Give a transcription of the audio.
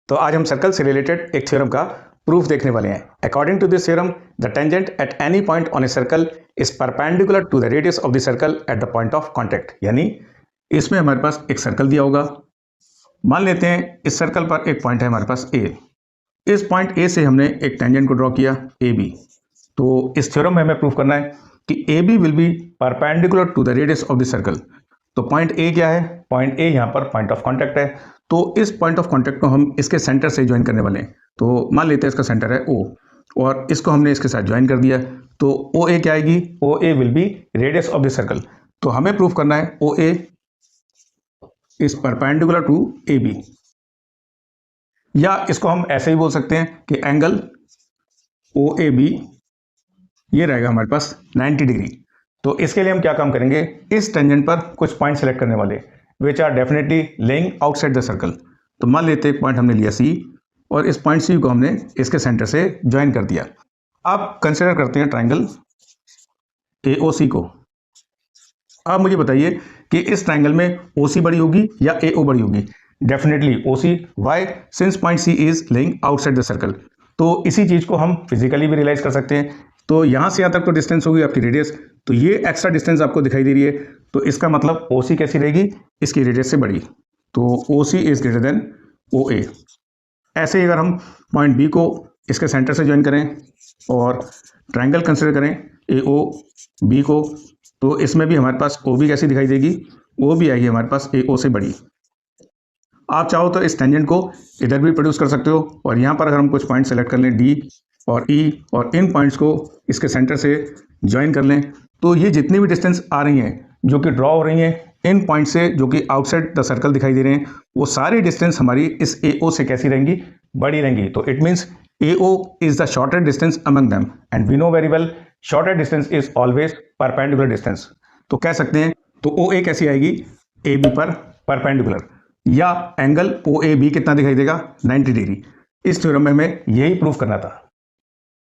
तो आज हम सर्कल से रिलेटेड एक थ्योरम का प्रूफ देखने वाले हैं। According to this theorem, the tangent at any point on a circle is perpendicular to the radius of the circle at the point of contact. यानी इसमें हमारे पास एक सर्कल दिया होगा, मान लेते हैं इस सर्कल पर एक पॉइंट है हमारे पास ए। इस पॉइंट ए से हमने एक टेंजेंट को ड्रॉ किया ए बी। तो इस थ्योरम में हमें प्रूफ करना है कि A B will be perpendicular to the radius of the circle. तो पॉइंट ए क्या है? पॉइंट ए यहाँ पर पॉइंट ऑफ कॉन्टैक्ट है। तो इस पॉइंट ऑफ कॉन्टैक्ट को हम इसके सेंटर से ज्वाइन करने वाले हैं। तो मान लेते हैं इसका सेंटर है ओ और इसको हमने इसके साथ ज्वाइन कर दिया। तो ओ ए क्या आएगी? O A will be radius of the circle. तो हमें प्रूफ करना है O A is perpendicular to A B, या इसको हम ऐसे ही बोल सकते हैं कि एंगल ओ ए बी ये रहेगा हमारे पास 90 डिग्री। तो इसके लिए हम क्या काम करेंगे? इस टेंजेंट पर कुछ पॉइंट सेलेक्ट करने वाले which are definitely lying outside the circle. तो मान लेते हैं पॉइंट हमने लिया सी और इस पॉइंट सी को हमने इसके सेंटर से ज्वाइन कर दिया। अब कंसिडर करते हैं ट्राइंगल AOC को। अब मुझे बताइए कि इस ट्राइंगल में OC बड़ी होगी या AO बड़ी होगी? Definitely OC। Why? Since point C is lying outside the circle. तो इसी चीज़ को हम फिजिकली भी रियलाइज कर सकते हैं। तो यहाँ से यहाँ तक तो डिस्टेंस होगी आपकी रेडियस, तो ये एक्स्ट्रा डिस्टेंस आपको दिखाई दे रही है। तो इसका मतलब OC कैसी रहेगी? इसकी रेडियस से बड़ी। तो OC is greater than OA। ऐसे ही अगर हम पॉइंट B को इसके सेंटर से ज्वाइन करें और ट्राइंगल कंसिडर करें AOB को, तो इसमें भी हमारे पास OB कैसी दिखाई देगी? OB आएगी हमारे पास AO से बड़ी। आप चाहो तो इस टेंजेंट को इधर भी प्रोड्यूस कर सकते हो और यहाँ पर अगर हम कुछ पॉइंट सेलेक्ट कर लें D और E और इन पॉइंट्स को इसके सेंटर से ज्वाइन कर लें, तो ये जितनी भी डिस्टेंस आ रही हैं जो कि ड्रॉ हो रही हैं इन पॉइंट से जो कि आउटसाइड द सर्कल दिखाई दे रहे हैं, वो सारी डिस्टेंस हमारी इस AO से कैसी रहेंगी? बड़ी रहेंगी। तो it means AO is the shortest distance among them and we know very well shortest distance is always perpendicular distance. तो कह सकते हैं तो OA कैसी आएगी? AB पर परपेंडिकुलर, या एंगल OAB कितना दिखाई देगा? 90 डिग्री। इस थ्योरम में हमें यही प्रूफ करना था।